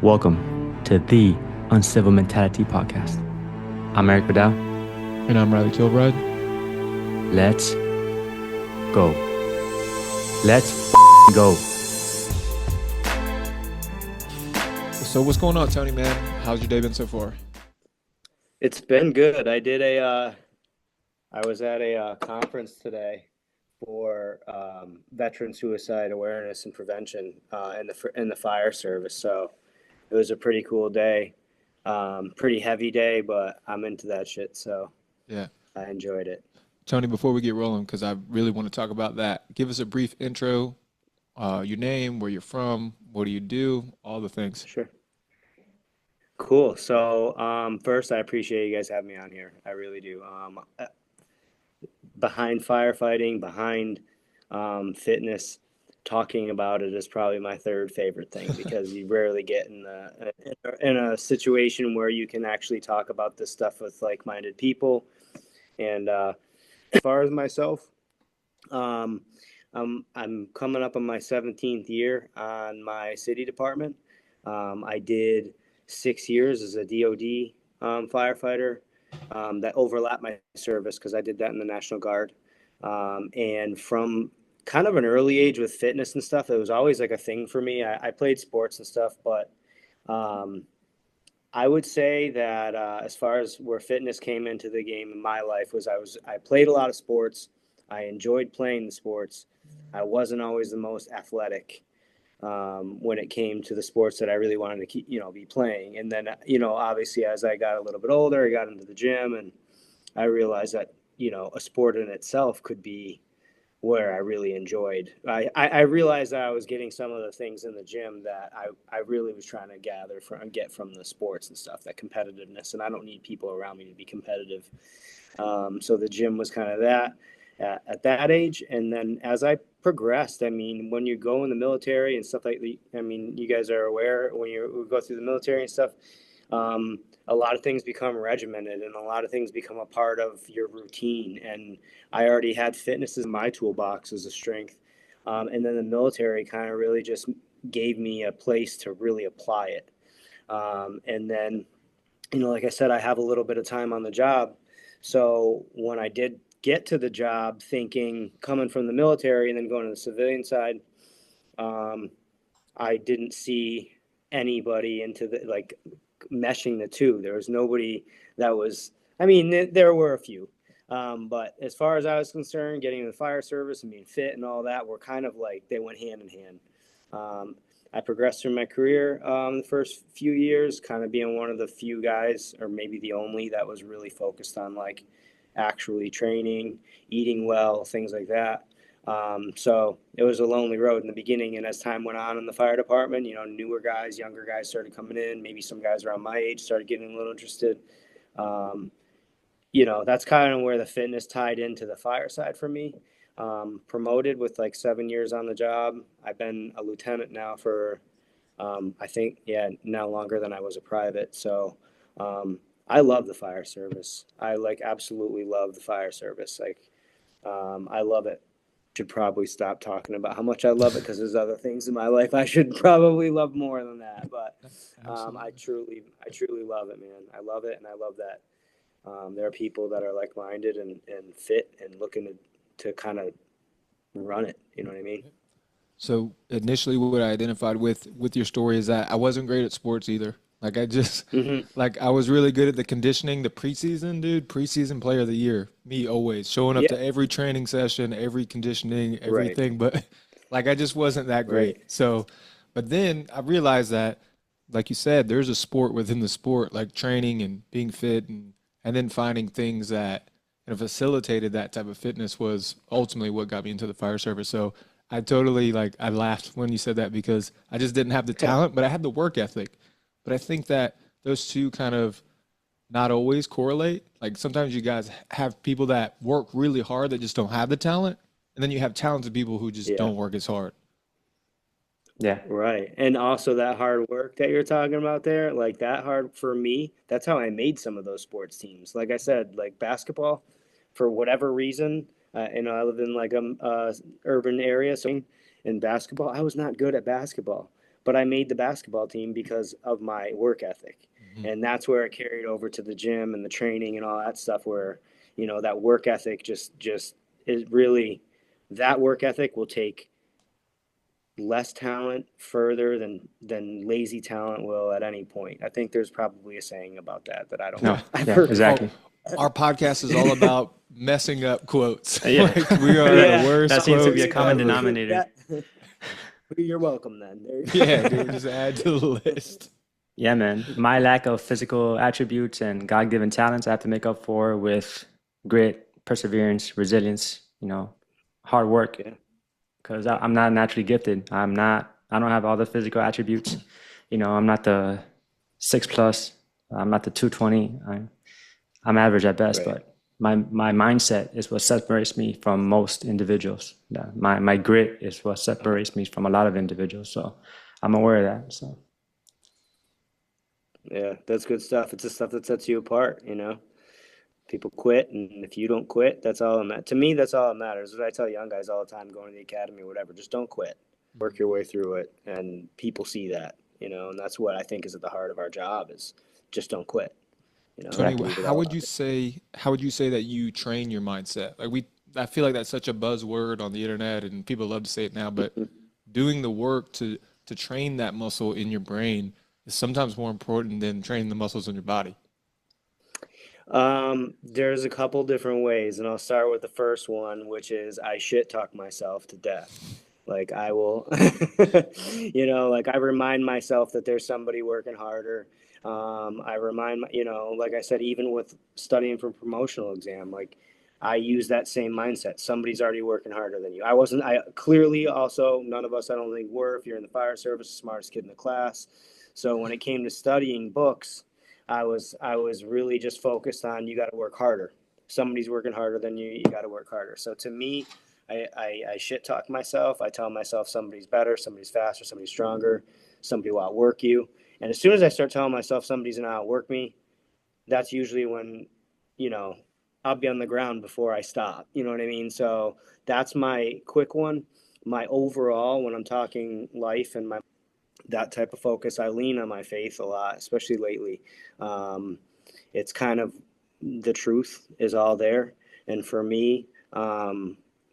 Welcome to the Uncivil Mentality Podcast. I'm Erik Vidal. And I'm Reilly Kilbride. Let's go. Let's go. So what's going on, Tony, man? How's your day been so far? It's been good. I was at a conference today for veteran suicide awareness and prevention in the fire service. So it was a pretty cool day, pretty heavy day, but I'm into that shit. So Yeah. I enjoyed it. Tony, before we get rolling, because I really want to talk about that, give us a brief intro, your name, where you're from, what do you do, all the things. Sure. Cool. So first, I appreciate you guys having me on here. I really do. Behind firefighting, behind fitness, talking about it is probably my third favorite thing because you rarely get in a situation where you can actually talk about this stuff with like-minded people. And as far as myself, I'm coming up on my 17th year on my city department. I did 6 years as a DOD firefighter. That overlapped my service because I did that in the National Guard. And from kind of an early age with fitness and stuff, it was always like a thing for me. I played sports and stuff, but I would say that as far as where fitness came into the game in my life was I played a lot of sports. I enjoyed playing the sports. I wasn't always the most athletic when it came to the sports that I really wanted to keep, be playing. And then, obviously as I got a little bit older, I got into the gym and I realized that, a sport in itself could be where I really enjoyed. I realized that I was getting some of the things in the gym that I really was trying to get from the sports and stuff, that competitiveness. And I don't need people around me to be competitive. So the gym was kind of that at that age. And then as I progressed, I mean, when you go in the military and stuff like that, I mean, you guys are aware when you go through the military and stuff, a lot of things become regimented and a lot of things become a part of your routine. And I already had fitness in my toolbox as a strength. And then the military kind of really just gave me a place to really apply it. And then, like I said, I have a little bit of time on the job. So when I did get to the job, thinking coming from the military and then going to the civilian side, I didn't see anybody into the meshing the two. There was nobody that was, I mean, there were a few, but as far as I was concerned, getting in the fire service and being fit and all that were kind of like they went hand in hand. I progressed through my career the first few years, kind of being one of the few guys, or maybe the only, that was really focused on like actually training, eating well, things like that. So it was a lonely road in the beginning. And as time went on in the fire department, newer guys, younger guys started coming in. Maybe some guys around my age started getting a little interested. That's kind of where the fitness tied into the fire side for me. Promoted with like 7 years on the job. I've been a lieutenant now for, I think, now longer than I was a private. So, I love the fire service. I absolutely love the fire service. I love it. Should probably stop talking about how much I love it because there's other things in my life I should probably love more than that. But I truly love it, man. I love it, and I love that there are people that are like-minded and fit and looking to kind of run it. You know what I mean? So initially what I identified with your story is that I wasn't great at sports either. Like I just, I was really good at the conditioning, the preseason, dude, preseason player of the year, me always showing up to every training session, every conditioning, everything. Right. But I just wasn't that great. Right. So, but then I realized that, like you said, there's a sport within the sport, like training and being fit and then finding things that facilitated that type of fitness was ultimately what got me into the fire service. So I totally I laughed when you said that because I just didn't have the talent, but I had the work ethic. But I think that those two kind of not always correlate. Like sometimes you guys have people that work really hard that just don't have the talent. And then you have talented people who just don't work as hard. Yeah. Right. And also that hard work that you're talking about there, like that hard for me, that's how I made some of those sports teams. Like I said, like basketball, for whatever reason, I live in urban area. So in basketball, I was not good at basketball. but I made the basketball team because of my work ethic. And that's where it carried over to the gym and the training and all that stuff, where, you know, that work ethic just is really, that work ethic will take less talent further than lazy talent will at any point. I think there's probably a saying about that I don't No, know. I've yeah, heard exactly. Our podcast is all about messing up quotes. Yeah. Like, we are Yeah. the worst That seems to be quotes a common ever. denominator. You're welcome then. Yeah, dude, just add to the list. Yeah, man. My lack of physical attributes and God-given talents I have to make up for with grit, perseverance, resilience, you know, hard work. Yeah. Because I'm not naturally gifted. I don't have all the physical attributes. You know, I'm not the 6+. I'm not the 220. I'm average at best, Right. but my mindset is what separates me from most individuals. Yeah, my grit is what separates me from a lot of individuals. So I'm aware of that. So Yeah, that's good stuff. It's the stuff that sets you apart, you know. People quit, and if you don't quit, that's all that matters. To me, that's all that matters. As I tell young guys all the time, going to the academy or whatever, just don't quit. Work your way through it, and people see that, you know. And that's what I think is at the heart of our job, is just don't quit. You know, Tony, leave it how all would out you say that you train your mindset? Like, I feel like that's such a buzzword on the internet, and people love to say it now, but there. doing the work to train that muscle in your brain is sometimes more important than training the muscles in your body. There's a couple different ways, and I'll start with the first one, which is I shit talk myself to death. Like I will, you know, like I remind myself that there's somebody working harder. I remind, you know, like I said, even with studying for promotional exam, like I use that same mindset. Somebody's already working harder than you. I clearly also, none of us, I don't think were, if you're in the fire service, the smartest kid in the class. So when it came to studying books, I was really just focused on, you got to work harder. Somebody's working harder than you. You got to work harder. So to me, I shit talk myself. I tell myself somebody's better, somebody's faster, somebody's stronger, somebody will outwork you. And as soon as I start telling myself somebody's gonna outwork me, that's usually when, you know, I'll be on the ground before I stop. You know what I mean? So that's my quick one. My overall, when I'm talking life and my that type of focus, I lean on my faith a lot, especially lately. Um, it's kind of, the truth is all there, and for me,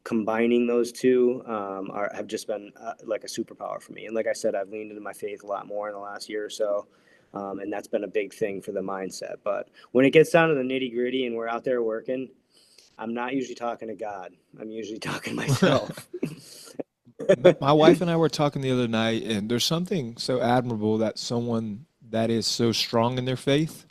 combining those two have just been like a superpower for me. And like I said, I've leaned into my faith a lot more in the last year or so, and that's been a big thing for the mindset. But when it gets down to the nitty gritty and we're out there working, I'm not usually talking to God. I'm usually talking to myself. My wife and I were talking the other night, and there's something so admirable that someone that is so strong in their faith,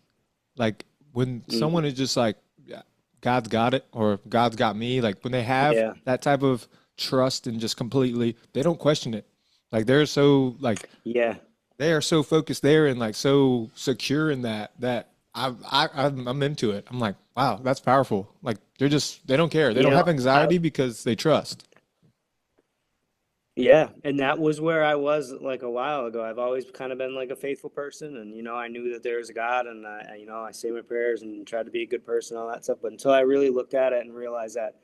like when someone is just like, "Yeah, God's got it," or God's got me, like when they have Yeah. that type of trust and just completely, they don't question it. Like they're so like Yeah. they are so focused there and like so secure in that I'm into it. I'm like, wow, that's powerful. Like they don't care. They You don't know, have anxiety because they trust. Yeah, and that was where I was like a while ago. I've always kind of been like a faithful person, and you know, I knew that there was a God, and you know, I say my prayers and try to be a good person, all that stuff. But until I really looked at it and realized that,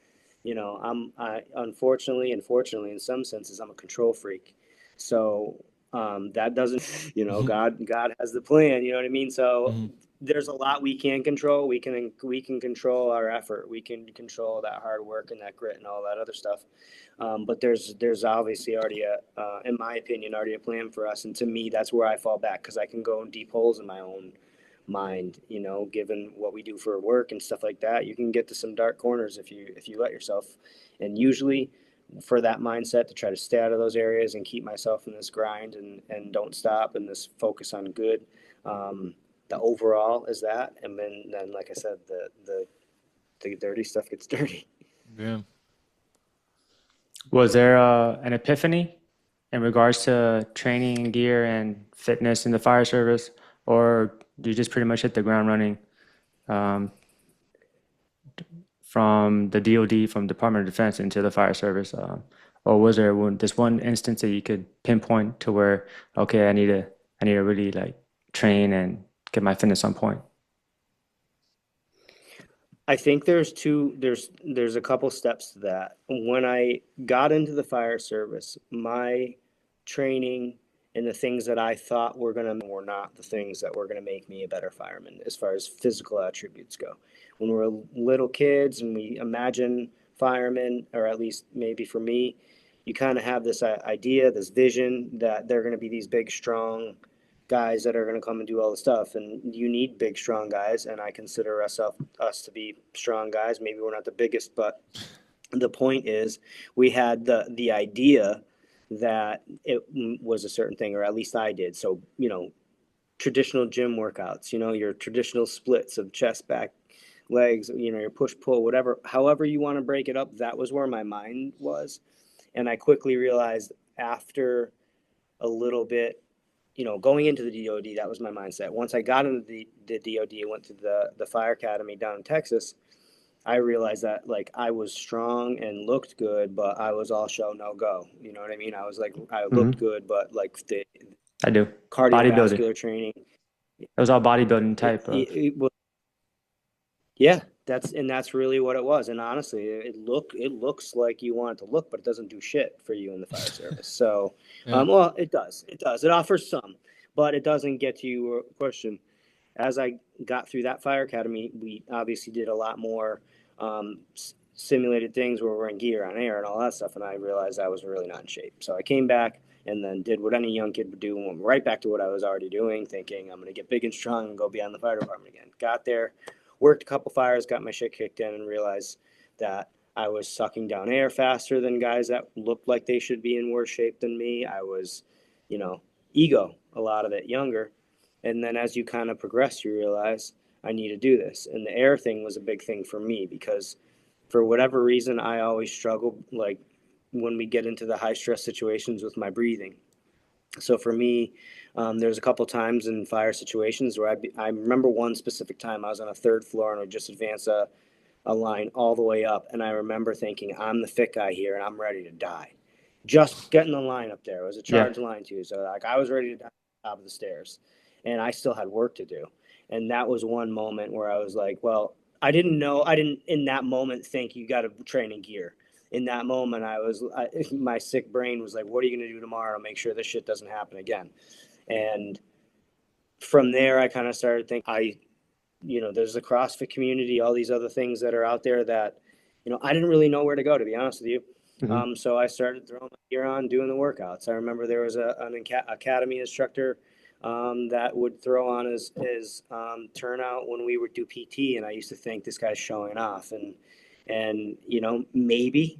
you know, I unfortunately and fortunately, in some senses, I'm a control freak. So that doesn't, you know, Mhm, God has the plan. You know what I mean? So mhm. there's a lot we can control. We can control our effort. We can control that hard work and that grit and all that other stuff. But there's obviously already in my opinion, already a plan for us. And to me, that's where I fall back, because I can go in deep holes in my own mind. You know, given what we do for work and stuff like that, you can get to some dark corners if you let yourself. And usually, for that mindset to try to stay out of those areas and keep myself in this grind and don't stop and this focus on good. The overall is that, and then like I said, the dirty stuff gets dirty. Yeah. was there an epiphany in regards to training gear and fitness in the fire service, or you just pretty much hit the ground running um, from the DoD, from Department of Defense into the fire service? Or was there this one instance that you could pinpoint to where, okay, I need to really like train and get my fitness on point? I think there's a couple steps to that. When I got into the fire service, my training and the things that I thought were not the things that were gonna make me a better fireman as far as physical attributes go. When we're little kids and we imagine firemen, or at least maybe for me, you kind of have this idea, this vision that they're going to be these big, strong guys that are going to come and do all the stuff. And you need big, strong guys. And I consider us to be strong guys. Maybe we're not the biggest, but the point is we had the idea that it was a certain thing, or at least I did. So, traditional gym workouts, your traditional splits of chest, back, legs, your push pull, whatever, however you want to break it up. That was where my mind was. And I quickly realized after a little bit, going into the DOD, that was my mindset. Once I got into the DOD and went to the fire academy down in Texas, I realized that like I was strong and looked good, but I was all show no go. You know what I mean? I was like, I looked good, but like the I do. Bodybuilding. cardiovascular training, It was all bodybuilding type of. it was, yeah, that's really what it was. And honestly, it looks like you want it to look, but it doesn't do shit for you in the fire service. So, Yeah. well, it does. It offers some, but it doesn't get to your question. As I got through that fire academy, we obviously did a lot more simulated things where we're in gear on air and all that stuff. And I realized I was really not in shape. So I came back and then did what any young kid would do and went right back to what I was already doing, thinking I'm going to get big and strong and go be on the fire department again. Got there, worked a couple fires, got my shit kicked in, and realized that I was sucking down air faster than guys that looked like they should be in worse shape than me. I was, ego, a lot of it younger. And then as you kind of progress, you realize I need to do this. And the air thing was a big thing for me because for whatever reason, I always struggled, like when we get into the high stress situations with my breathing. So for me, there's a couple times in fire situations where I remember one specific time I was on a third floor and we just advanced a line all the way up. And I remember thinking, I'm the fit guy here and I'm ready to die. Just getting the line up there. It was a Yeah. charge line too. So like I was ready to die at the top of the stairs and I still had work to do. And that was one moment where I was like, well, I didn't in that moment think you got to train in gear. In that moment, my sick brain was like, what are you going to do tomorrow? Make sure this shit doesn't happen again. And from there, I kind of started thinking, there's the CrossFit community, all these other things that are out there that, I didn't really know where to go, to be honest with you. Mm-hmm. So I started throwing my gear on, doing the workouts. I remember there was an academy instructor that would throw on his turnout when we would do PT, and I used to think this guy's showing off, and maybe,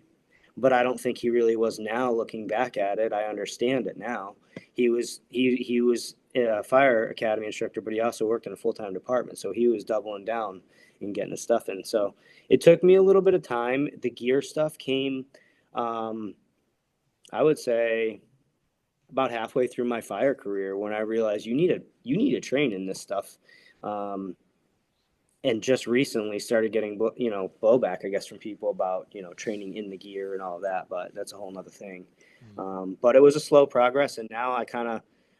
but I don't think he really was. Now looking back at it, I understand it now. He was a fire academy instructor, but he also worked in a full-time department, so he was doubling down and getting the stuff in. So it took me a little bit of time. The gear stuff came, I would say, about halfway through my fire career when I realized you need to train in this stuff. And just recently started getting, blowback, I guess, from people about, training in the gear and all of that, but that's a whole nother thing. But it was a slow progress. And now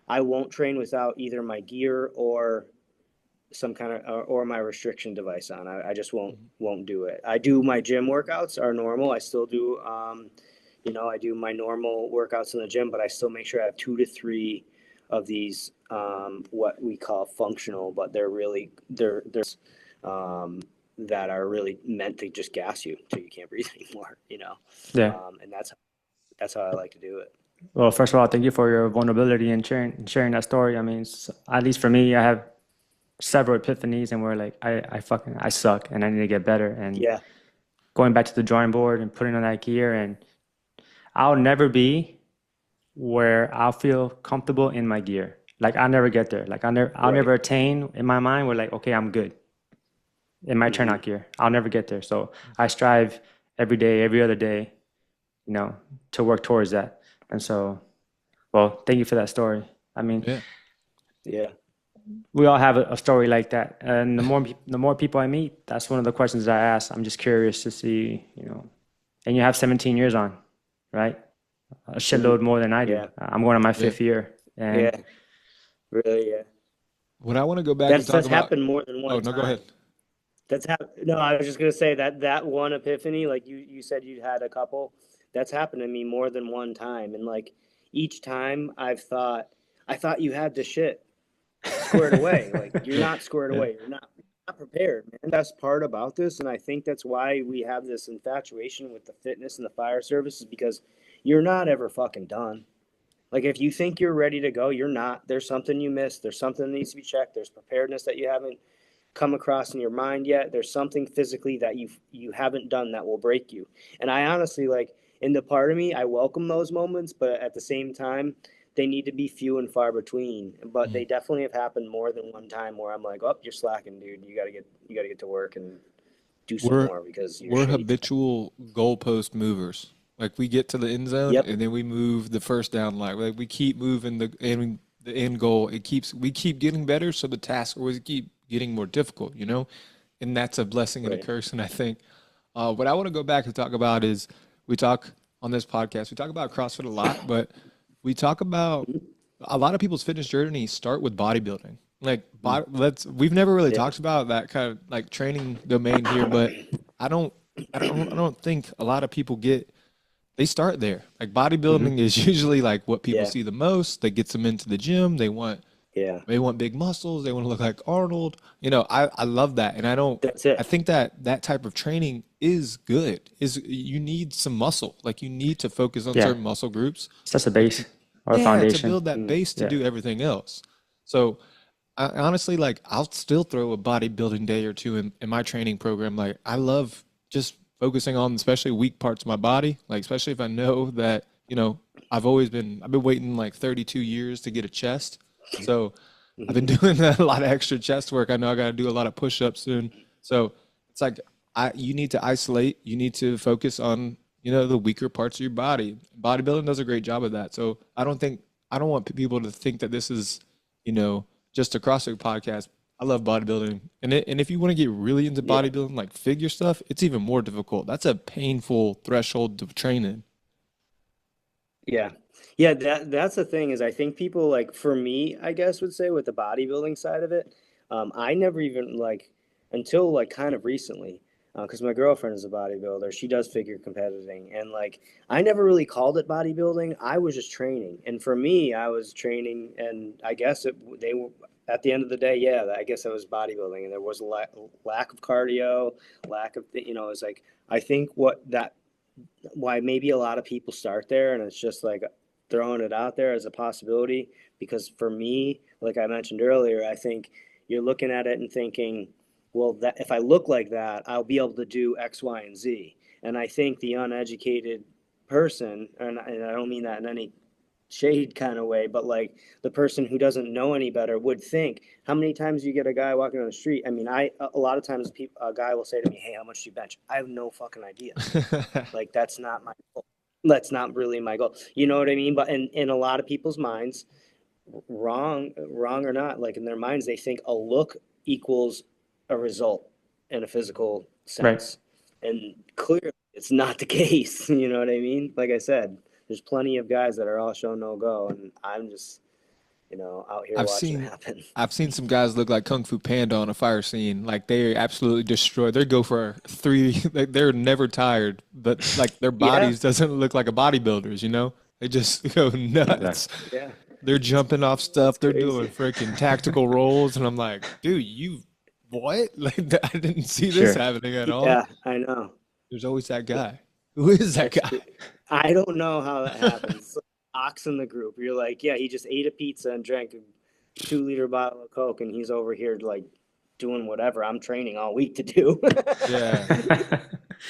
I won't train without either my gear or some kind of, or my restriction device on. I just won't do it. I do my gym workouts are normal. I still do, I do my normal workouts in the gym, but I still make sure I have 2 to 3 of these, what we call functional, but they're that are really meant to just gas you till you can't breathe anymore, Yeah. and that's how I like to do it. Well, first of all, thank you for your vulnerability and sharing that story. I mean, at least for me, I have several epiphanies, and we're like, I suck, and I need to get better. And Yeah. going back to the drawing board and putting on that gear, and I'll never be where I'll feel comfortable in my gear. Like I'll never get there. Like I'll never attain in my mind. We're like, okay, I'm good in my turnout gear. I'll never get there. So I strive every day, every other day, to work towards that. And so, well, thank you for that story. I mean, yeah, we all have a story like that. And the more people I meet, that's one of the questions I ask. I'm just curious to see, and you have 17 years on, right? A shitload more than I do. Yeah. I'm going on my 5th year. And really, yeah. What I want to go back and talk That's about. happened more than one time. Oh, no, go ahead. No, I was just gonna say that one epiphany, like you said, you had a couple. That's happened to me more than one time, and like each time I've thought, I thought you had this shit squared away. Like, you're not squared Yeah. away. You're not prepared, man. Best part about this, and I think that's why we have this infatuation with the fitness and the fire service, is because you're not ever fucking done. Like, if you think you're ready to go, you're not. There's something you missed. There's something that needs to be checked. There's preparedness that you haven't come across in your mind yet. There's something physically that you haven't done that will break you. And I honestly, like, in the part of me, I welcome those moments, but at the same time, they need to be few and far between. But they definitely have happened more than one time where I'm like, oh, you're slacking, dude. You gotta get to work and do some We're more because you're we're shitty. habitual goalpost movers. Like we get to the end zone Yep. and then we move the first down line. Like we keep moving the end goal. We keep getting better, so the tasks always keep getting more difficult, you know? And that's a blessing and a Right. curse. And I think what I want to go back and talk about is we talk on this podcast, we talk about CrossFit a lot, but we talk about a lot of people's fitness journey start with bodybuilding. Like, we've never really Yeah. talked about that kind of like training domain here, but I don't, I don't think a lot of people they start there. Like Hmm. bodybuilding is usually like what people Yeah. see the most. That gets them into the gym. Yeah. They want big muscles. They want to look like Arnold. You know, I love that. And That's I it. think that that type of training is good. Is you need some muscle. Like you need to focus on Yeah. certain muscle groups. So that's a base or a Yeah, to foundation. build that base to Yeah. do everything else. So I honestly, like, I'll still throw a bodybuilding day or two in my training program. Like, I love just focusing on especially weak parts of my body. Like, especially if I know that, I've been waiting like 32 years to get a chest. So I've been doing a lot of extra chest work. I know I got to do a lot of push-ups soon. So it's like, you need to isolate, you need to focus on, the weaker parts of your body. Bodybuilding does a great job of that. So I don't want people to think that this is, you know, just a CrossFit podcast. I love bodybuilding, and if you want to get really into Yeah. bodybuilding, like figure stuff, it's even more difficult. That's a painful threshold to train in. Yeah. Yeah, that's the thing is I think people like for me, I guess would say with the bodybuilding side of it, I never even like until like kind of recently, because my girlfriend is a bodybuilder. She does figure competing, and like I never really called it bodybuilding. I was just training, and for me, I was training, and I guess they were at the end of the day, yeah, I guess it was bodybuilding, and there was a lack of cardio, lack of it's like I think what that why maybe a lot of people start there, and it's just like throwing it out there as a possibility, because for me, like I mentioned earlier, I think you're looking at it and thinking, well, that if I look like that, I'll be able to do X, Y, and Z. And I think the uneducated person, and I don't mean that in any shade kind of way, but like the person who doesn't know any better would think, how many times you get a guy walking on the street? I mean, a lot of times a guy will say to me, hey, how much do you bench? I have no fucking idea. Like, that's not my goal. That's not really my goal. You know what I mean? But in a lot of people's minds, wrong or not, like in their minds, they think a look equals a result in a physical Right. sense. And clearly it's not the case. You know what I mean? Like I said, there's plenty of guys that are all show no go, and I'm just, out here I've watching it seen happen. I've seen some guys look like Kung Fu Panda on a fire scene. Like they absolutely destroy. They go for three. Like they're never tired, but like their Yeah, bodies doesn't look like a bodybuilder's. They just go nuts. Exactly. yeah, They're jumping off it's stuff. They're doing crazy. freaking tactical rolls, and I'm like, dude, you what? Like I didn't see this Sure. happening at all. Yeah, I know. There's always that guy. Who is that That's guy? cr- I don't know how that happens. It's like ox in the group. You're like, yeah, he just ate a pizza and drank a 2 liter bottle of Coke, and he's over here like doing whatever I'm training all week to do. Yeah,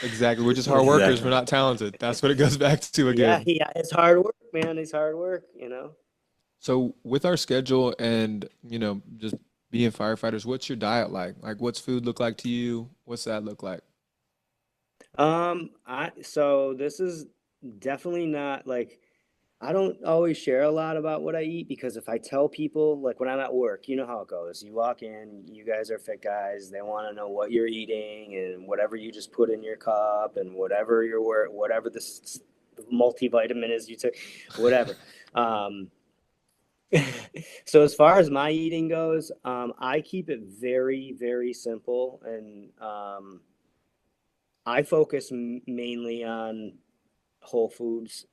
exactly. We're just hard workers. We're Exactly. not talented. That's what it goes back to Yeah, again. it's hard work, man. It's hard work. So with our schedule and, just being firefighters, what's your diet like? Like what's food look like to you? What's that look like? I so this is definitely not like I don't always share a lot about what I eat, because if I tell people, like when I'm at work, you know how it goes. You walk in, you guys are fit guys, they want to know what you're eating and whatever you just put in your cup and whatever whatever this multivitamin is you took, whatever. Um, so as far as my eating goes, I keep it very, very simple, and I focus mainly on whole foods,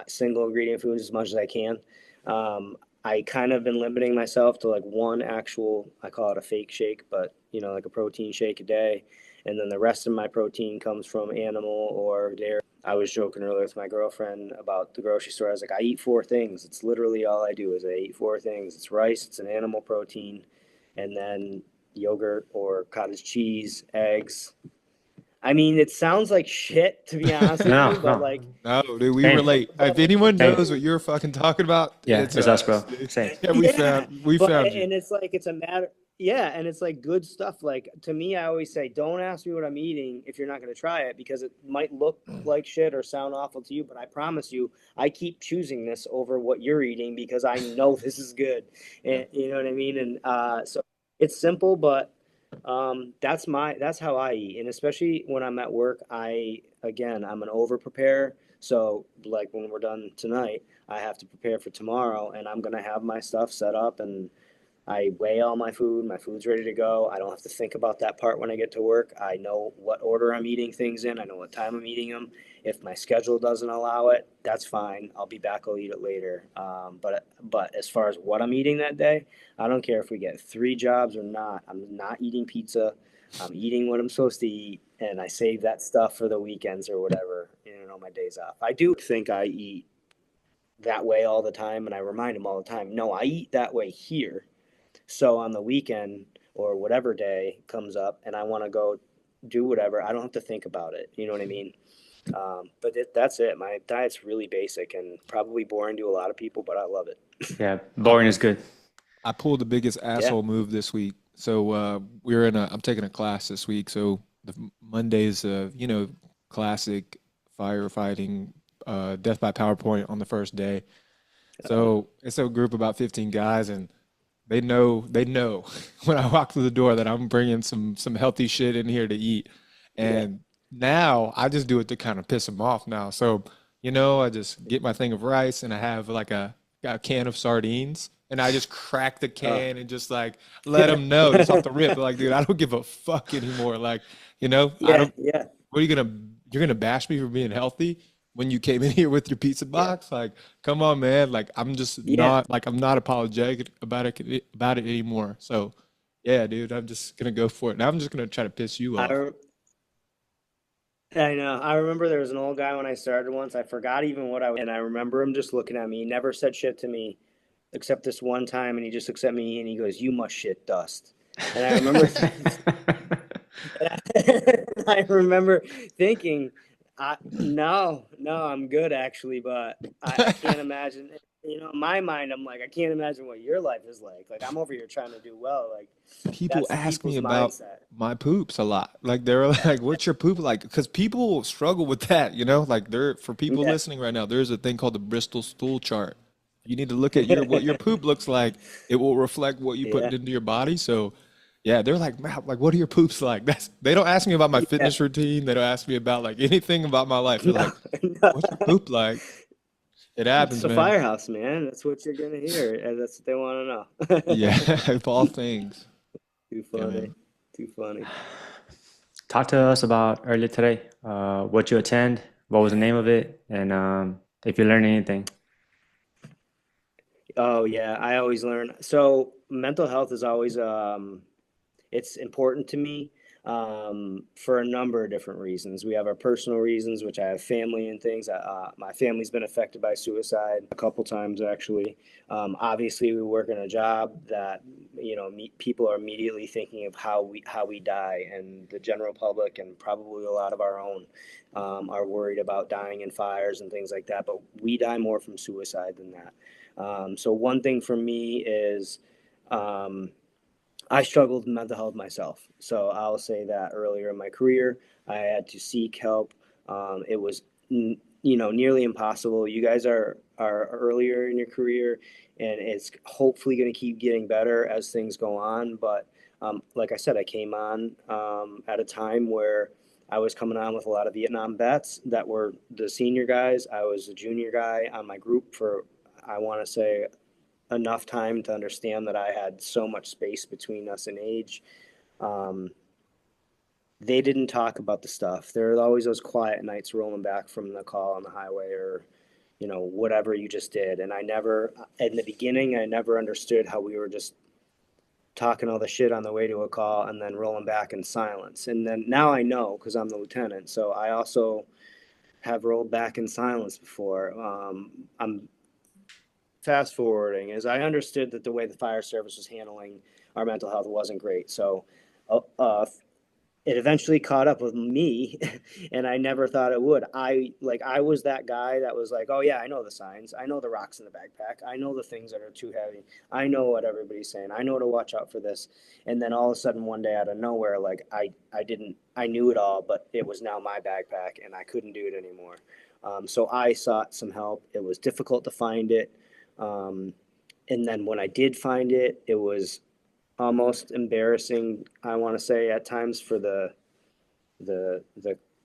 single ingredient foods as much as I can. Um, I kind of been limiting myself to like one actual, I call it a fake shake, but like a protein shake a day. And then the rest of my protein comes from animal or dairy. I was joking earlier with my girlfriend about the grocery store. I was like, I eat four things. It's literally all I do is I eat four things. It's rice, it's an animal protein, and then yogurt or cottage cheese, eggs. I mean, it sounds like shit to be honest with No, you, but no. like, No, dude, we Same. relate. If anyone knows Same. what you're fucking talking about, Yeah, it's it's us, us, bro. dude. Same. Yeah, yeah, we but found you. and it's like it's a matter. Yeah, and it's like good stuff. Like to me, I always say, don't ask me what I'm eating if you're not going to try it because it might look like shit or sound awful to you. But I promise you, I keep choosing this over what you're eating because I know this is good, Yeah. and you know what I mean. And so it's simple, but that's how I eat, and especially when I'm at work, I'm an over preparer. So like when we're done tonight, I have to prepare for tomorrow, and I'm gonna have my stuff set up, and I weigh all my food. My food's ready to go. I don't have to think about that part when I get to work. I know what order I'm eating things in. I know what time I'm eating them. If my schedule doesn't allow it, that's fine. I'll be back. I'll eat it later. But as far as what I'm eating that day, I don't care if we get three jobs or not. I'm not eating pizza. I'm eating what I'm supposed to eat, and I save that stuff for the weekends or whatever. My days off. I do think I eat that way all the time, and I remind them all the time. No, I eat that way here, so on the weekend or whatever day comes up and I want to go do whatever, I don't have to think about it. You know what I mean? That's it. My diet's really basic and probably boring to a lot of people, but I love it. Yeah, I boring is good. I pulled the biggest Yeah. asshole move this week. So I'm taking a class this week. So the Monday's classic firefighting death by PowerPoint on the first day. So it's a group of about 15 guys, and they know when I walk through the door that I'm bringing some healthy shit in here to eat. Yeah. And now I just do it to kind of piss them off now. So, I just get my thing of rice and I have like a can of sardines and I just crack the Oh. can and just like let them know just off the rip. Like, dude, I don't give a fuck anymore. Like, I Yeah. don't, Yeah. what are you're gonna bash me for being healthy when you came in here with your pizza Yeah. box? Like, come on, man. Like, Yeah. I'm not apologetic about it anymore. So, yeah, dude, I'm just gonna go for it. And I'm just gonna try to piss you I, off. re- I know. I remember there was an old guy when I started once. I forgot even what and I remember him just looking at me. He never said shit to me except this one time. And he just looks at me and he goes, "You must shit dust." And I remember I remember thinking, no, no, I'm good actually, but I can't imagine. In my mind, I'm like, I can't imagine what your life is like. Like I'm over here trying to do well. Like People that's ask me people's about mindset. my poops a lot. Like they're like, "What's your poop like?" Because people struggle with that, Like for people Yeah. listening right now, there's a thing called the Bristol stool chart. You need to look at what your poop looks like. It will reflect what you put Yeah. into your body. So, yeah, they're like, "Matt, like, what are your poops like?" They don't ask me about my Yeah. fitness routine. They don't ask me about like anything about my life. They're No, like, no. "What's your poop like?" It It's happens, the man. firehouse, man. That's what you're gonna hear, and that's what they want to Yeah, know. of all things. Too Yeah, funny. man. Too funny. Talk to us about earlier today. What you attend, what was the name of it, and if you learned anything. Oh yeah, I always learn. So mental health is always it's important to me for a number of different reasons. We have our personal reasons, which I have family and things. My family's been affected by suicide a couple times, actually. Obviously, we work in a job that people are immediately thinking of how we die, and the general public and probably a lot of our own are worried about dying in fires and things like that. But we die more from suicide than that. So one thing for me is. Um, I struggled with mental health myself. So I'll say that earlier in my career, I had to seek help. It was, nearly impossible. You guys are earlier in your career, and it's hopefully going to keep getting better as things go on. But like I said, I came on at a time where I was coming on with a lot of Vietnam vets that were the senior guys. I was a junior guy on my group for, I want to say, enough time to understand that I had so much space between us in age. Um, they didn't talk about the stuff. There were always those quiet nights rolling back from the call on the highway or, whatever you just did. And in the beginning, I never understood how we were just talking all the shit on the way to a call and then rolling back in silence. And then now I know, because I'm the lieutenant. So I also have rolled back in silence before. I'm fast forwarding as I understood that the way the fire service was handling our mental health wasn't great. So it eventually caught up with me and I never thought it would. I was that guy that was like, oh yeah, I know the signs. I know the rocks in the backpack. I know the things that are too heavy. I know what everybody's saying. I know to watch out for this. And then all of a sudden one day out of nowhere, like I knew it all, but it was now my backpack and I couldn't do it anymore. So I sought some help. It was difficult to find it. And then when I did find it, it was almost embarrassing, I want to say at times, for the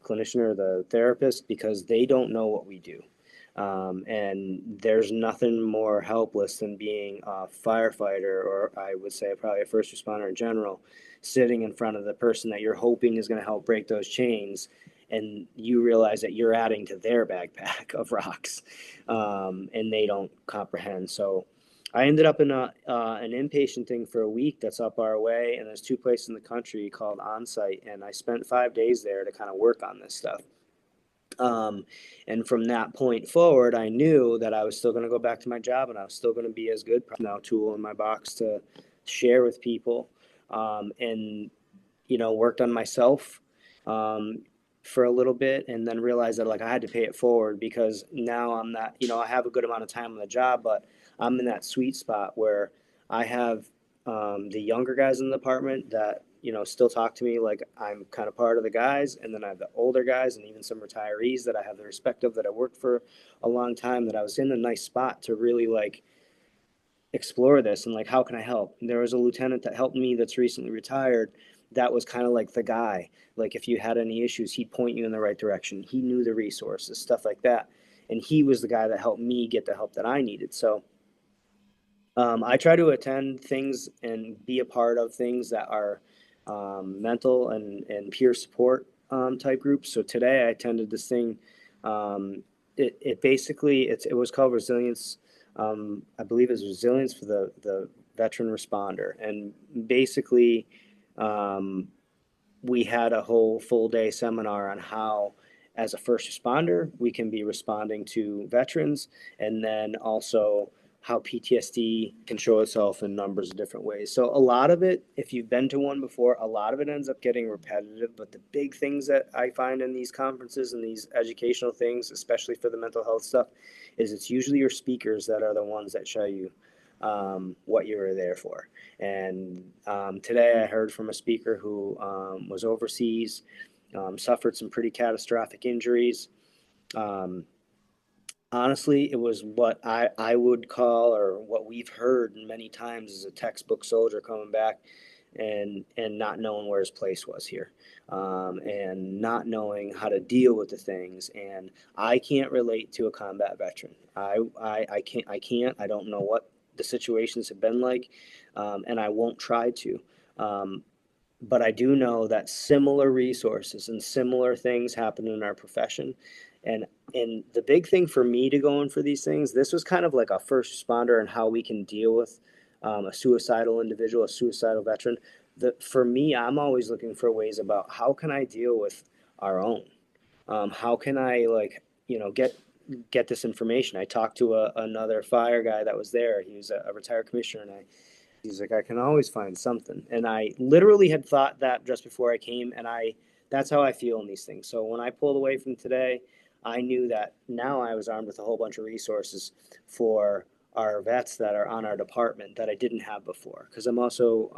clinician or the therapist, because they don't know what we do. And there's nothing more helpless than being a firefighter, or I would say probably a first responder in general, sitting in front of the person that you're hoping is going to help break those chains, and you realize that you're adding to their backpack of rocks, and they don't comprehend. So I ended up in an inpatient thing for a week that's up our way, and there's 2 places in the country called On-Site, and I spent 5 days there to kind of work on this stuff. And from that point forward, I knew that I was still going to go back to my job, and I was still going to be as good now tool in my box to share with people, and worked on myself for a little bit, and then realized that like I had to pay it forward, because now I'm not, I have a good amount of time on the job, but I'm in that sweet spot where I have the younger guys in the department that still talk to me like I'm kind of part of the guys, and then I have the older guys and even some retirees that I have the respect of, that I worked for a long time, that I was in a nice spot to really like explore this and like, how can I help? And there was a lieutenant that helped me that's recently retired, that was kind of like the guy. Like if you had any issues, he'd point you in the right direction. He knew the resources, stuff like that, and he was the guy that helped me get the help that I needed. So I try to attend things and be a part of things that are mental and peer support type groups. So today I attended this thing. It basically, it was called Resilience. I believe it's Resilience for the veteran responder. And basically, we had a whole full day seminar on how, as a first responder, we can be responding to veterans, and then also how PTSD can show itself in numbers of different ways. So a lot of it, if you've been to one before, a lot of it ends up getting repetitive. But the big things that I find in these conferences and these educational things, especially for the mental health stuff, is it's usually your speakers that are the ones that show you what you were there for. And today I heard from a speaker who was overseas, suffered some pretty catastrophic injuries. Honestly, it was what I would call, or what we've heard many times, is a textbook soldier coming back and not knowing where his place was here, and not knowing how to deal with the things. And I can't relate to a combat veteran. I can't. I don't know what the situations have been like, and I won't try to. But I do know that similar resources and similar things happen in our profession. And the big thing for me to go in for these things, this was kind of like a first responder and how we can deal with a suicidal individual, a suicidal veteran. For me, I'm always looking for ways about how can I deal with our own. How can I get this information? I talked to another fire guy that was there. He was a retired commissioner, and he's like, I can always find something. And I literally had thought that just before I came, and that's how I feel in these things. So when I pulled away from today, I knew that now I was armed with a whole bunch of resources for our vets that are on our department that I didn't have before, because I'm also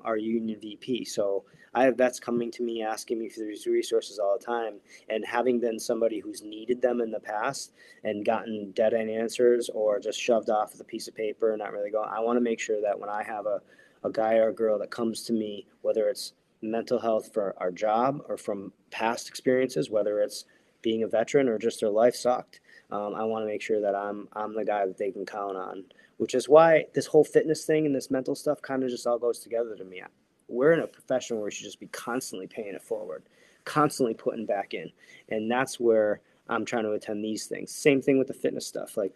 our union VP. So I have vets coming to me asking me for these resources all the time, and having been somebody who's needed them in the past and gotten dead end answers or just shoved off with a piece of paper and not really going, I want to make sure that when I have a guy or a girl that comes to me, whether it's mental health for our job or from past experiences, whether it's being a veteran or just their life sucked, I want to make sure that I'm the guy that they can count on, which is why this whole fitness thing and this mental stuff kind of just all goes together to me. We're in a profession where we should just be constantly paying it forward, constantly putting back in. And that's where I'm trying to attend these things. Same thing with the fitness stuff. Like,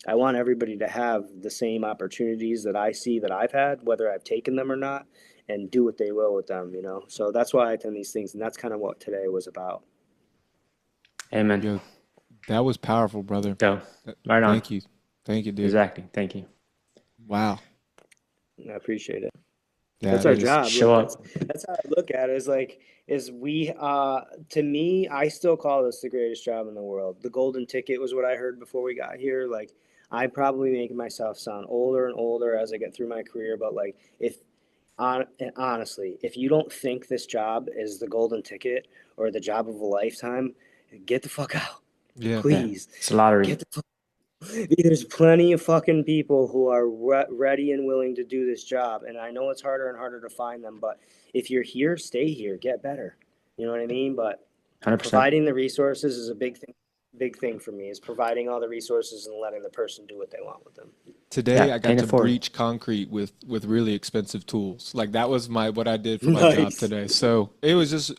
I want everybody to have the same opportunities that I see that I've had, whether I've taken them or not, and do what they will with them, you know? So that's why I attend these things. And that's kind of what today was about. Amen. Yo, that was powerful, brother. Yo, right on. Thank you. Thank you, dude. Exactly. Thank you. Wow. I appreciate it. That That's our is job. Show Look, up. that's how I look at it. Is like, is we to me, I still call this the greatest job in the world. The golden ticket was what I heard before we got here. Like, I probably making myself sound older and older as I get through my career. But like, if honestly, if you don't think this job is the golden ticket or the job of a lifetime, get the fuck out, Yeah. Yeah. please. It's a lottery. Get the fuck. There's plenty of fucking people who are ready and willing to do this job, and I know it's harder and harder to find them. But if you're here, stay here, get better. You know what I mean? But 100%. providing the resources is a big thing. Big thing for me is providing all the resources and letting the person do what they want with them. Today Yeah, I got paying to it forward. breach concrete with really expensive tools. Like that was what I did for my job Nice. today. So it's just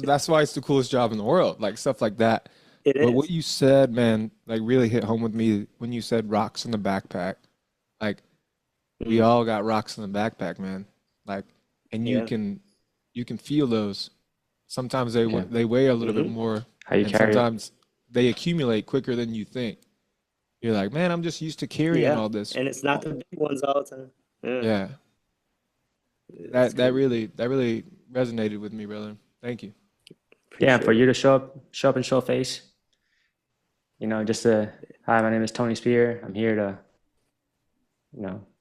that's why it's the coolest job in the world. Like stuff like that. It But what is. you said, man, like really hit home with me when you said rocks in the backpack. Like we all got rocks in the backpack, man. Like, and Yeah. you can feel those. Sometimes they Yeah. they weigh a little bit more, How you and carry it. sometimes they accumulate quicker than you think. You're like, man, I'm just used to carrying Yeah. all this. And it's not the big ones all the time. Yeah. Yeah, It's that good. really resonated with me, brother. Thank you. Yeah, and for Appreciate you it. to show up and show face, just hi, my name is Tony Spear. I'm here to,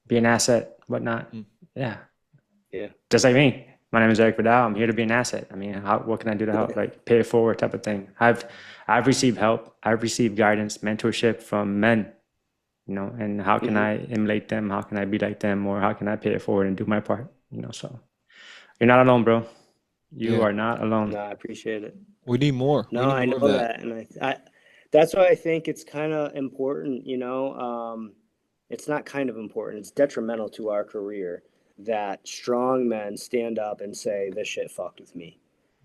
be an asset, whatnot. Mm. Yeah. Yeah. Just like me. My name is Erik Vidal. I'm here to be an asset. I mean, what can I do to help? Like pay it forward type of thing. I've received help. I've received guidance, mentorship from men, and how can I emulate them? How can I be like them? Or how can I pay it forward and do my part? So you're not alone, bro. You Yeah, are not alone. No, I appreciate it. we need more. We No, need I more know of that. that, and I that's why I think it's kind of important. It's not kind of important. It's detrimental to our career that strong men stand up and say, "This shit fucked with me."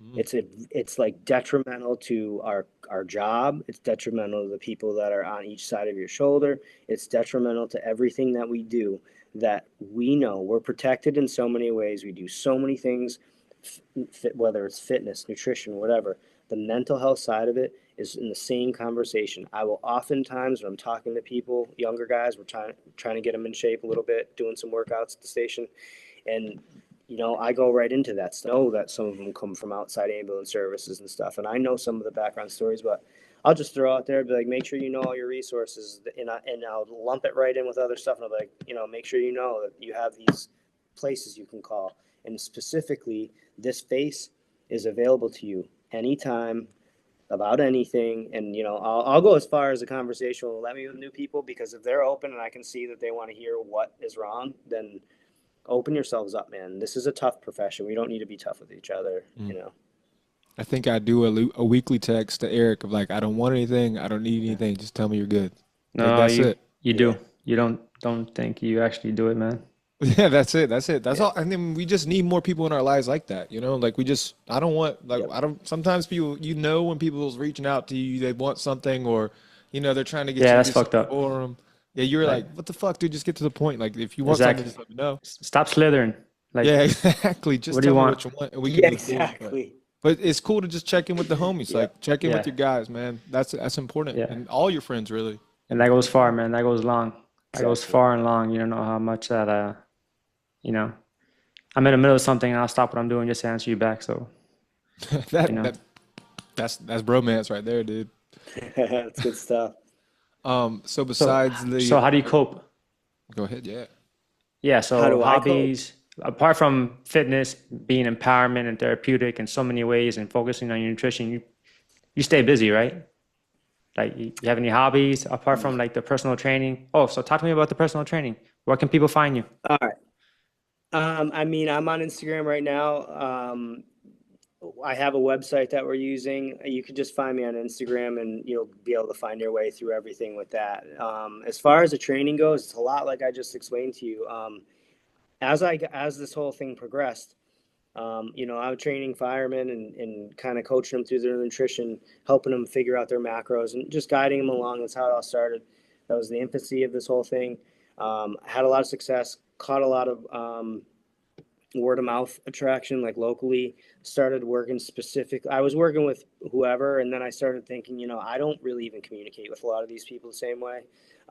Mm. It's like detrimental to our job. It's detrimental to the people that are on each side of your shoulder. It's detrimental to everything that we do. That we know we're protected in so many ways. We do so many things, whether it's fitness, nutrition, whatever. The mental health side of it is in the same conversation. I will oftentimes, when I'm talking to people, younger guys, we're trying to get them in shape a little bit, doing some workouts at the station, and I go right into that. Know that some of them come from outside ambulance services and stuff, and I know some of the background stories, but I'll just throw out there, be like, make sure you know all your resources, and I'll lump it right in with other stuff, and I'll be like, make sure you know that you have these places you can call, and specifically, this face is available to you anytime about anything. And I'll go as far as a conversation will let me with new people, because if they're open and I can see that they want to hear what is wrong, then open yourselves up, man. This is a tough profession. We don't need to be tough with each other. I think I do a weekly text to Erik of like, I don't want anything, I don't need anything, just tell me you're good. Like No, that's it. you Yeah. do. You don't think you actually do it, man. Yeah, that's it. That's it. That's all. I mean, we just need more people in our lives like that. Like I don't want, like, Yep. I don't, sometimes people, when people's reaching out to you, they want something or, they're trying to get Yeah, you to that's do fucked something up. for them. Yeah, you're Like, like, what the fuck, dude? Just get to the point. Like, if you want something, exactly. just let me know. Stop slithering. Like, Yeah, exactly. Just what do you tell me want? what you want and we Yeah, can move forward. exactly. But it's cool to just check in with the homies. Yeah. Like, check in with Yeah, your guys, man. That's important. yeah. And all your friends, really. And that goes far, man. That goes long. That goes Exactly. far and long. You don't know how much that, I'm in the middle of something and I'll stop what I'm doing just to answer you back. So, that, you know, that that's bromance right there, dude. That's good stuff. So so, besides so the, how do you cope? go ahead, yeah. Yeah, How so do I cope? hobbies, apart from fitness being empowerment and therapeutic in so many ways and focusing on your nutrition, you stay busy, right? Like, you have any hobbies apart from like the personal training? Oh, so talk to me about the personal training. Where can people find you? All right. I mean, I'm on Instagram right now. I have a website that we're using. You could just find me on Instagram and you'll be able to find your way through everything with that. As far as the training goes, it's a lot like I just explained to you. As this whole thing progressed, I'm training firemen and kind of coaching them through their nutrition, helping them figure out their macros and just guiding them along. That's how it all started. That was the infancy of this whole thing. Had a lot of success, caught a lot of word of mouth attraction, like locally. Started working specific. I was working with whoever, and then I started thinking, I don't really even communicate with a lot of these people the same way,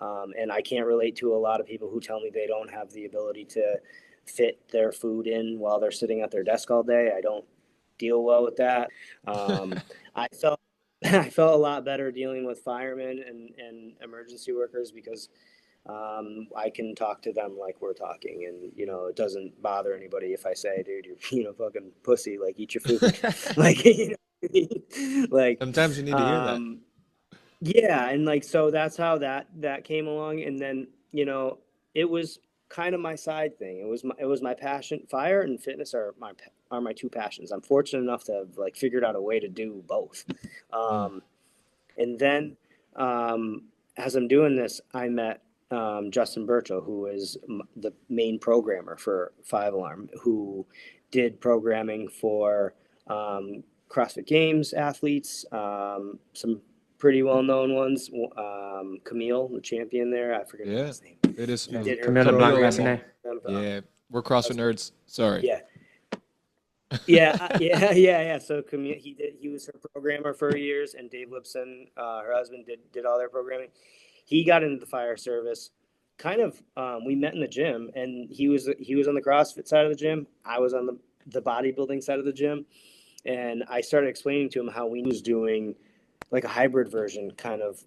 and I can't relate to a lot of people who tell me they don't have the ability to fit their food in while they're sitting at their desk all day. I don't deal well with that. I felt I felt a lot better dealing with firemen and emergency workers because I can talk to them like we're talking, and it doesn't bother anybody if I say, dude, you're fucking pussy, like eat your food. Like like Sometimes you need to hear that. yeah, and like so that's how that came along, and then it was kind of my side thing. It was my passion. Fire and fitness are my two passions. I'm fortunate enough to have like figured out a way to do both. And then as I'm doing this, I met Justin Burchell, who is the main programmer for Five Alarm, who did programming for CrossFit Games athletes, some pretty well-known ones. Camille, the champion there, I forget his name. It is. He did her Camille LeBlanc, that's her program. name. Yeah, we're CrossFit nerds. Sorry. Yeah. Yeah. So Camille, he was her programmer for years, and Dave Lipson, her husband, did all their programming. He got into the fire service. Kind of, we met in the gym, and he was on the CrossFit side of the gym. I was on the bodybuilding side of the gym, and I started explaining to him how we was doing like a hybrid version, kind of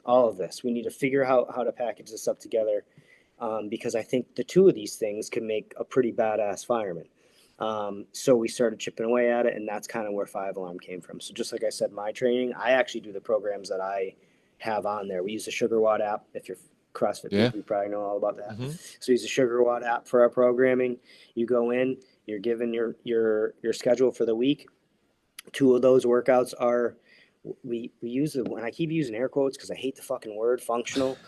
all of this. We need to figure out how to package this up together, because I think the two of these things can make a pretty badass fireman. So we started chipping away at it, and that's kind of where Five Alarm came from. So just like I said, my training, I actually do the programs that I have on there. We use the Sugar Watt app. If you're CrossFit, people, you probably know all about that. So we use the Sugar Watt app for our programming. You go in, you're given your schedule for the week. Two of those workouts are, we use it, and I keep using air quotes because I hate the fucking word functional.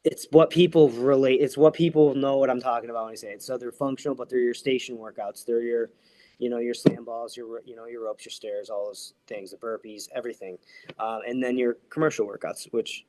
It's what people relate. It's what people know what I'm talking about when I say it. So they're functional, but they're your station workouts. They're your, your slam balls, your ropes, your stairs, all those things, the burpees, everything. And then your commercial workouts,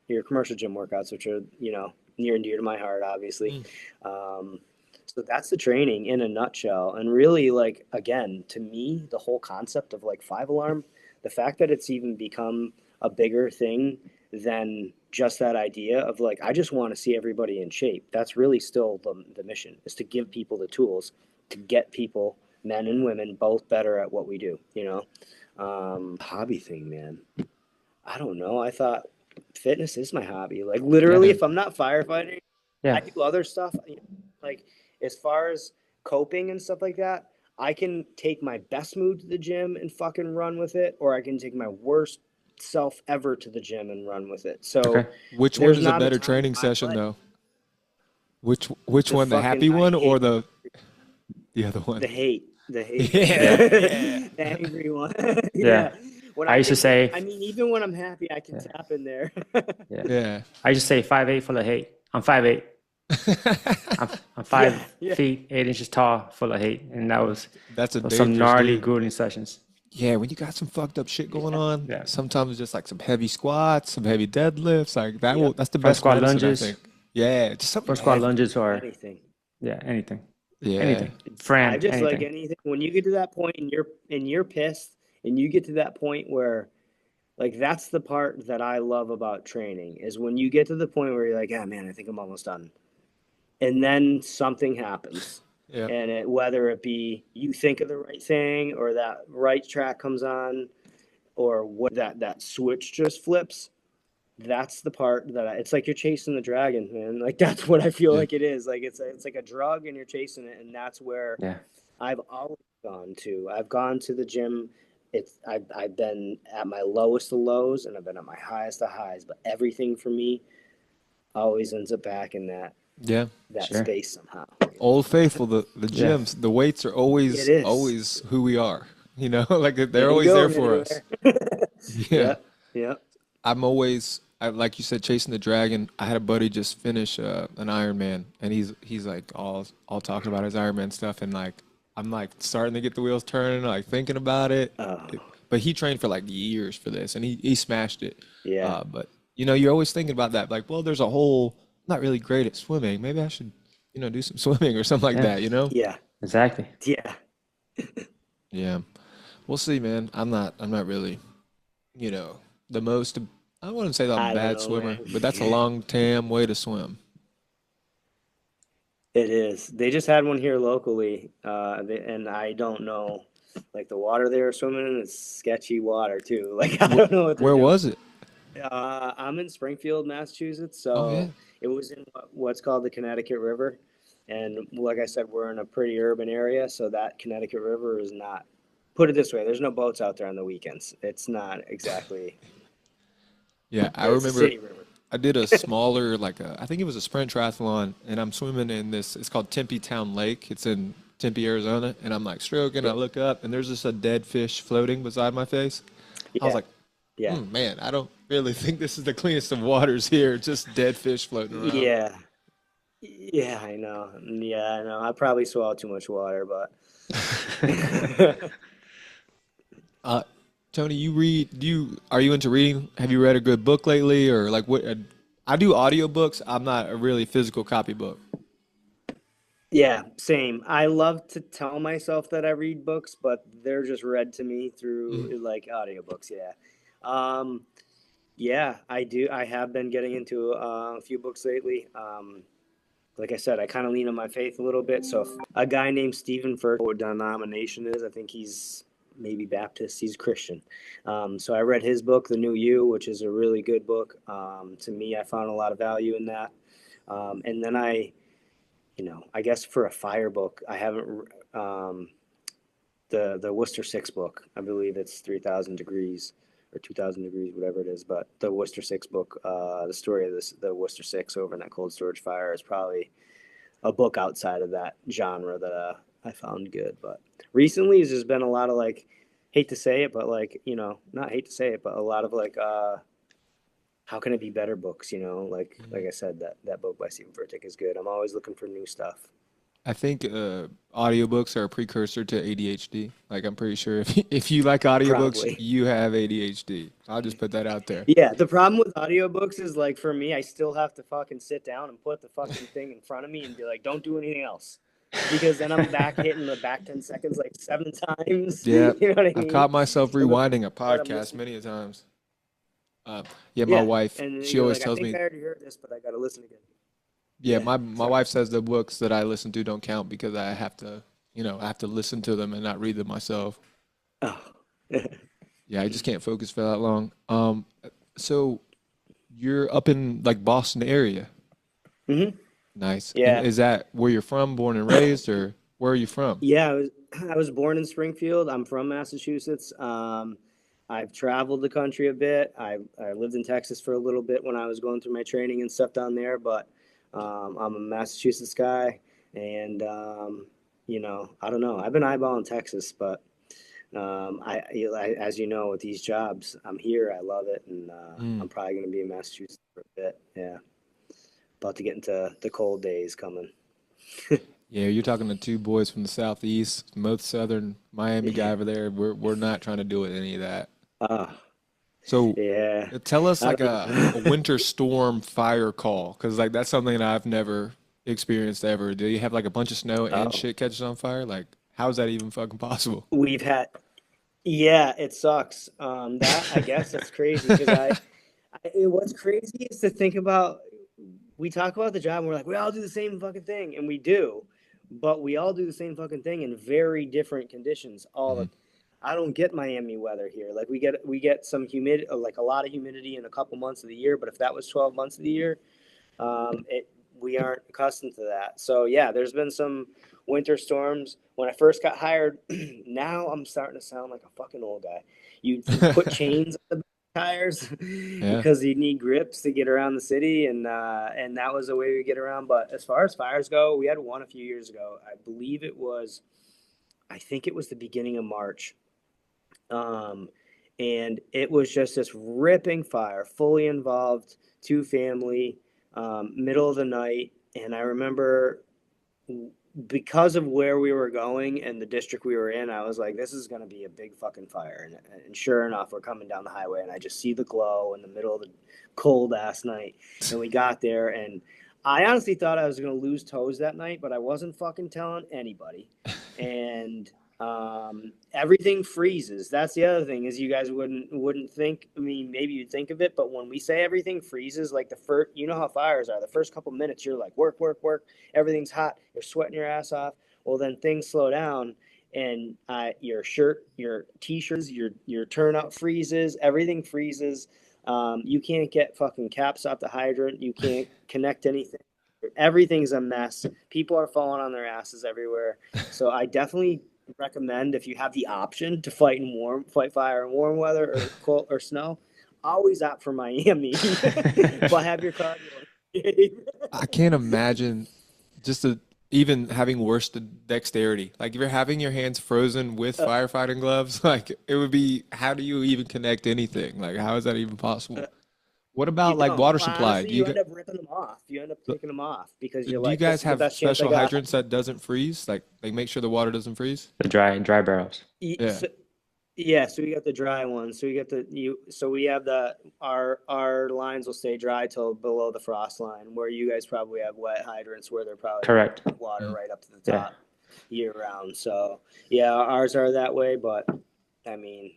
your commercial gym workouts, which are, near and dear to my heart, obviously. So that's the training in a nutshell. And really, like, again, to me, the whole concept of like Five Alarm, the fact that it's even become a bigger thing than just that idea of like, I just want to see everybody in shape. That's really still the mission, is to give people the tools to get people, men and women, both better at what we do, hobby thing, man. I don't know. I thought fitness is my hobby. Like literally, if I'm not firefighting, I do other stuff. Like as far as coping and stuff like that, I can take my best mood to the gym and fucking run with it, or I can take my worst self ever to the gym and run with it. So which one is a better training session though? Which one, the happy one or the other one? The hate. Yeah. The angry one. Yeah. I used to say, I mean, even when I'm happy, I can tap in there. I used to say 5'8" full of hate. I'm 5'8". I'm 5 feet 8 inches tall, full of hate, and that's some gnarly, grueling sessions. Yeah, when you got some fucked up shit going on, sometimes just like some heavy squats, some heavy deadlifts, like that. That's the best squat medicine, lunges. I think. Yeah, just something. Squat lunges or anything. Yeah, anything. Yeah, anything. Fran, I just anything. like anything. When you get to that point and you're pissed, and you get to that point where, like, that's the part that I love about training, is when you get to the point where you're like, ah, man, I think I'm almost done, and then something happens. Yeah. And whether it be you think of the right thing, or that right track comes on, or what that switch just flips, that's the part that it's like you're chasing the dragon, man. Like that's what I feel like it is. Like it's like a drug, and you're chasing it, and that's where I've always gone to. I've gone to the gym. I've been at my lowest of lows, and I've been at my highest of highs. But everything for me always ends up back in that space somehow. Old Faithful, the gyms, the weights are always who we are. Like they're always there for us. Yeah. I'm always, like you said, chasing the dragon. I had a buddy just finish an Ironman, and he's like all talking about his Ironman stuff, and like I'm like starting to get the wheels turning, like thinking about it. Oh, But he trained for like years for this, and he smashed it. yeah, But you're always thinking about that, like, well, there's a whole. I'm not really great at swimming. Maybe I should, do some swimming or something like Yeah, that. You know? yeah, exactly. yeah. Yeah. We'll see, man. I'm not really, you know, the most. I wouldn't say that I'm a I don't bad know, swimmer, man. but that's a long, damn way to swim. It is. They just had one here locally, and I don't know. Like the water they were swimming in is sketchy water too. Like I Where, don't know what they're where doing. was it? I'm in Springfield, Massachusetts, Oh yeah. so it was in what's called the Connecticut River, and like I said, we're in a pretty urban area, so that Connecticut River is not. Put it this way: there's no boats out there on the weekends. It's not exactly. Yeah, I It's a remember city river. I did a smaller, I think it was a sprint triathlon, and I'm swimming in this. It's called Tempe Town Lake. It's in Tempe, Arizona, and I'm like stroking. I Yep. look up, and there's just a dead fish floating beside my face. I was Yeah. like, Yeah. man, I don't really think this is the cleanest of waters here. Just dead fish floating around. Yeah. Yeah, I know. Yeah, I know. I probably swallow too much water, but Uh, Tony, you read? Are you into reading? Have you read a good book lately, or like what? I do audiobooks. I'm not a really physical copy book. yeah, same. I love to tell myself that I read books, but they're just read to me Mm. through like audiobooks. Yeah. Um, yeah, I do. I have been getting into a few books lately. Like I said, I kind of lean on my faith a little bit. So if a guy named Stephen Furtick, what denomination is, I think he's maybe Baptist. He's Christian. So I read his book, The New You, which is a really good book. To me, I found a lot of value in that. And then I guess for a fire book, I haven't the Worcester Six book. I believe it's 3,000 degrees or 2,000 degrees, whatever it is. But the Worcester Six book, the story of the Worcester Six over in that cold storage fire is probably a book outside of that genre that I found good. But recently, there's been a lot of like, hate to say it, but like not hate to say it, but a lot of like, how can it be better books? Like I said, that book by Stephen Furtick is good. I'm always looking for new stuff. I think audiobooks are a precursor to ADHD. Like I'm pretty sure if you like audiobooks, Probably. you have ADHD. I'll just put that out there. Yeah, the problem with audiobooks is like for me, I still have to fucking sit down and put the fucking thing in front of me and be like, don't do anything else. Because then I'm back hitting the back 10 seconds like 7 times. Yeah, You know what I I've mean? caught myself And before rewinding a what I'm podcast listening. many a times. Yeah, my Yeah. wife, And she you're always like, I tells think me, I already heard this, but I gotta listen again. yeah, Yeah. my Sorry. wife says the books that I listen to don't count because I have to, I have to listen to them and not read them myself. Oh. Yeah, I just can't focus for that long. So you're up in like Boston area. hmm Nice. And Yeah. is that where you're from, born and raised, or where are you from? Yeah, I was born in Springfield. I'm from Massachusetts. I've traveled the country a bit. I lived in Texas for a little bit when I was going through my training and stuff down there. But I'm a Massachusetts guy, and I don't know. I've been eyeballing Texas, but as you know, with these jobs, I'm here. I love it, and Mm. I'm probably going to be in Massachusetts for a bit. Yeah, about to get into the cold days coming. Yeah, you're talking to two boys from the southeast, most southern Miami guy Yeah. over there. We're not trying to do any of that. Oh, So yeah. tell us I like don't a know. winter storm fire call, because like that's something that I've never experienced ever. Do you have like a bunch of snow and Oh, shit catches on fire? Like, how is that even fucking possible? we've had, yeah, it sucks. That I guess that's crazy because what's crazy is to think about. We talk about the job and we're like, we all do the same fucking thing, and we do, but we all do the same fucking thing in very different conditions. Mhm. I don't get Miami weather here. Like we get some humid, like a lot of humidity in a couple months of the year, but if that was 12 months of the year, it we aren't accustomed to that. So yeah, there's been some winter storms. When I first got hired, now I'm starting to sound like a fucking old guy. You put chains on the tires Yeah. because you need grips to get around the city, and that was the way we get around. But as far as fires go, we had one a few years ago. I think it was the beginning of March, um, and it was just this ripping fire, fully involved, two family, middle of the night. And I remember because of where we were going and the district we were in, I was like, this is going to be a big fucking fire. And sure enough, we're coming down the highway and I just see the glow in the middle of the cold ass night. And we got there, and I honestly thought I was going to lose toes that night, but I wasn't fucking telling anybody. And everything freezes. That's the other thing, is you guys wouldn't think. I mean, maybe you'd think of it, but when we say everything freezes, like the first, you know how fires are. The first couple minutes, you're like work, work, work. Everything's hot. You're sweating your ass off. Well, then things slow down, and your shirt, your t-shirts, your turnout freezes. Everything freezes. You can't get fucking caps off the hydrant. You can't connect anything. Everything's a mess. People are falling on their asses everywhere. So I definitely recommend, if you have the option to fight fire in warm weather or cold or snow, always opt for Miami. But have your cardio. I can't imagine just even having worse dexterity. Like if you're having your hands frozen with firefighting gloves, like it would be, how do you even connect anything? Like how is that even possible? What You about like don't. water supply? Honestly, you end up ripping them off. You end up taking them off because you're Do you like, this guys is the have best chance I special got. hydrants that doesn't freeze? Like make sure the water doesn't freeze? The dry barrels. Yeah. So, yeah, so we got the dry ones. So we got so we have our lines will stay dry till below the frost line, where you guys probably have wet hydrants where they're probably Correct. water right up to the Yeah. top year round. So yeah, ours are that way, but I mean,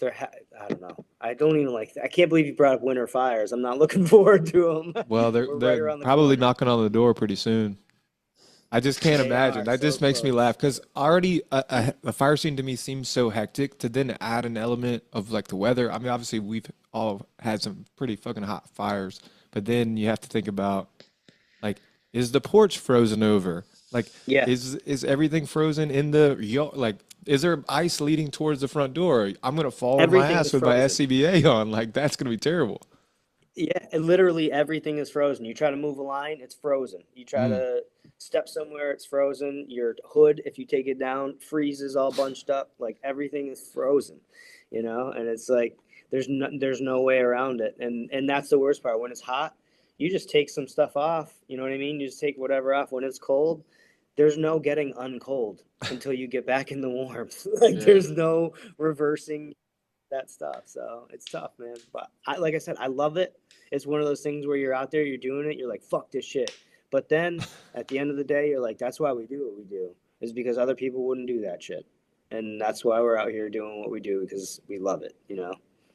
I don't know. I don't even like. I can't believe you brought up winter fires. I'm not looking forward to them. Well, We're right they're around the probably corner. knocking on the door pretty soon. I just can't They imagine. are That so just makes me laugh close. because already a fire scene to me seems so hectic. To then add an element of like the weather. I mean, obviously we've all had some pretty fucking hot fires, but then you have to think about like, is the porch frozen over? Like, Yeah, is everything frozen in the yard? Like, is there ice leading towards the front door? I'm gonna fall on my everything ass is with my frozen. SCBA on. Like, that's gonna be terrible. Yeah, literally everything is frozen. You try to move a line, it's frozen. You try Mm. to step somewhere, it's frozen. Your hood, if you take it down, freezes all bunched up. Like everything is frozen, And it's like there's no way around it. And that's the worst part. When it's hot, you just take some stuff off. You know what I mean? You just take whatever off. When it's cold, there's no getting uncold until you get back in the warmth. Like Yeah. there's no reversing that stuff. So it's tough, man. But like I said, I love it. It's one of those things where you're out there, you're doing it, you're like, fuck this shit. But then at the end of the day, you're like, that's why we do what we do, is because other people wouldn't do that shit. And that's why we're out here doing what we do, because we love it.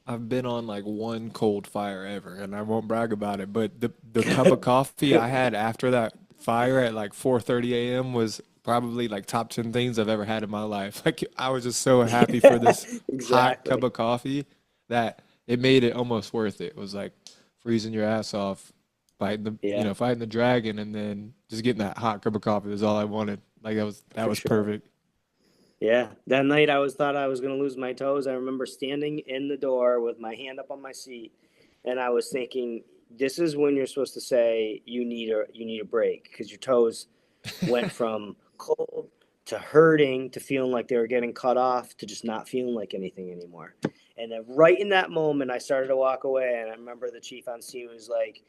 I've been on like one cold fire ever, and I won't brag about it, but the cup of coffee I had after that fire at like 4:30 a.m. was probably like top 10 things I've ever had in my life. Like I was just so happy for Yeah, this hot cup exactly. of coffee that it made it almost worth it. It was like freezing your ass off, Yeah, fighting the dragon, and then just getting that hot cup of coffee was all I wanted. Like that for was sure. perfect. Yeah, that night I thought I was gonna lose my toes. I remember standing in the door with my hand up on my seat, and I was thinking, this is when you're supposed to say you need a break, because your toes went from cold to hurting to feeling like they were getting cut off to just not feeling like anything anymore. And then right in that moment, I started to walk away, and I remember the chief on scene was like,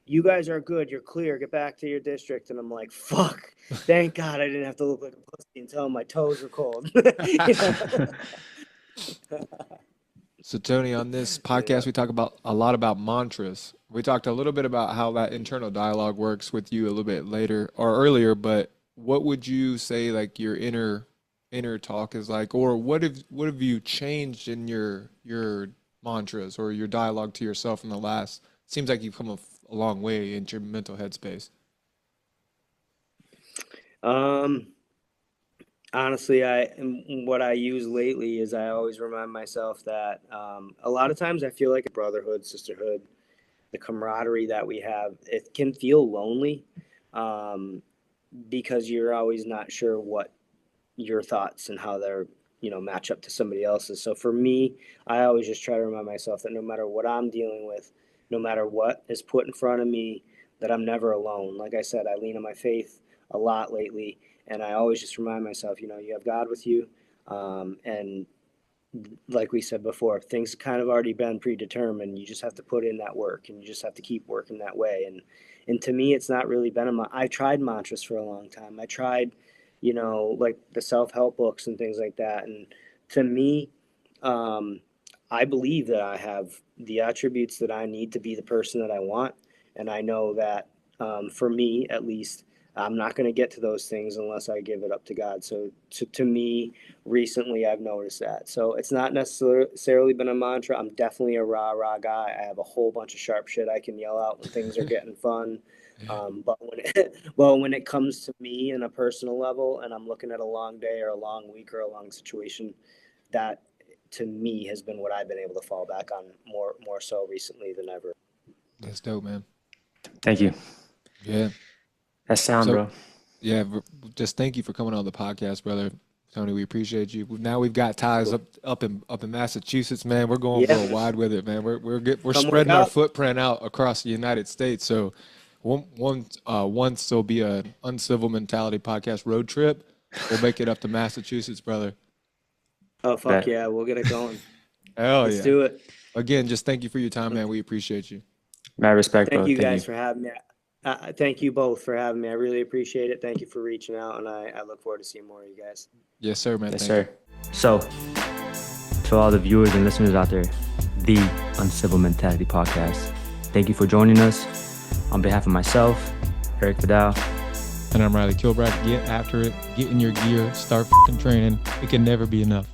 "You guys are good. You're clear. Get back to your district." And I'm like, "Fuck! Thank God I didn't have to look like a pussy and tell him my toes were cold." you know? So Tony, on this Yeah. podcast, we talk about a lot about mantras. We talked a little bit about how that internal dialogue works with you a little bit later or earlier, but what would you say like your inner talk is like, or what have you changed in your mantras or your dialogue to yourself in the last? Seems like you've come a long way in your mental headspace. Um. Honestly, what I use lately is I always remind myself that a lot of times I feel like a brotherhood, sisterhood, the camaraderie that we have, it can feel lonely, um, because you're always not sure what your thoughts and how they're match up to somebody else's. So for me, I always just try to remind myself that no matter what I'm dealing with, no matter what is put in front of me, that I'm never alone. Like I said, I lean on my faith a lot lately, and I always just remind myself, you have God with you. And like we said before, things kind of already been predetermined. You just have to put in that work, and you just have to keep working that way. And to me, it's not really been I tried mantras for a long time. I tried, like the self-help books and things like that. And to me, I believe that I have the attributes that I need to be the person that I want. And I know that for me, at least, I'm not going to get to those things unless I give it up to God. So to me, recently, I've noticed that. So it's not necessarily been a mantra. I'm definitely a rah-rah guy. I have a whole bunch of sharp shit I can yell out when things are getting fun. But when it comes to me in a personal level and I'm looking at a long day or a long week or a long situation, that to me has been what I've been able to fall back on more so recently than ever. That's dope, man. Thank you. Yeah. That's sound, bro. Yeah, just thank you for coming on the podcast, brother. Tony, we appreciate you. Now we've got ties up in Massachusetts, man. We're going worldwide with it, man. We're spreading our footprint out across the United States. So once there'll be an Uncivil Mentality podcast road trip, we'll make it up to Massachusetts, brother. Oh, fuck yeah. We'll get it going. Hell Let's do it. Again, just thank you for your time, man. We appreciate you. Mad respect, bro. Thank you guys for having me. Thank you both for having me. I really appreciate it. Thank you for reaching out, and I look forward to seeing more of you guys. Yes, sir, man. Yes, sir. So, to all the viewers and listeners out there, the Uncivil Mentality Podcast, thank you for joining us. On behalf of myself, Erik Vidal. And I'm Reilly Kilbride. Get after it. Get in your gear. Start f***ing training. It can never be enough.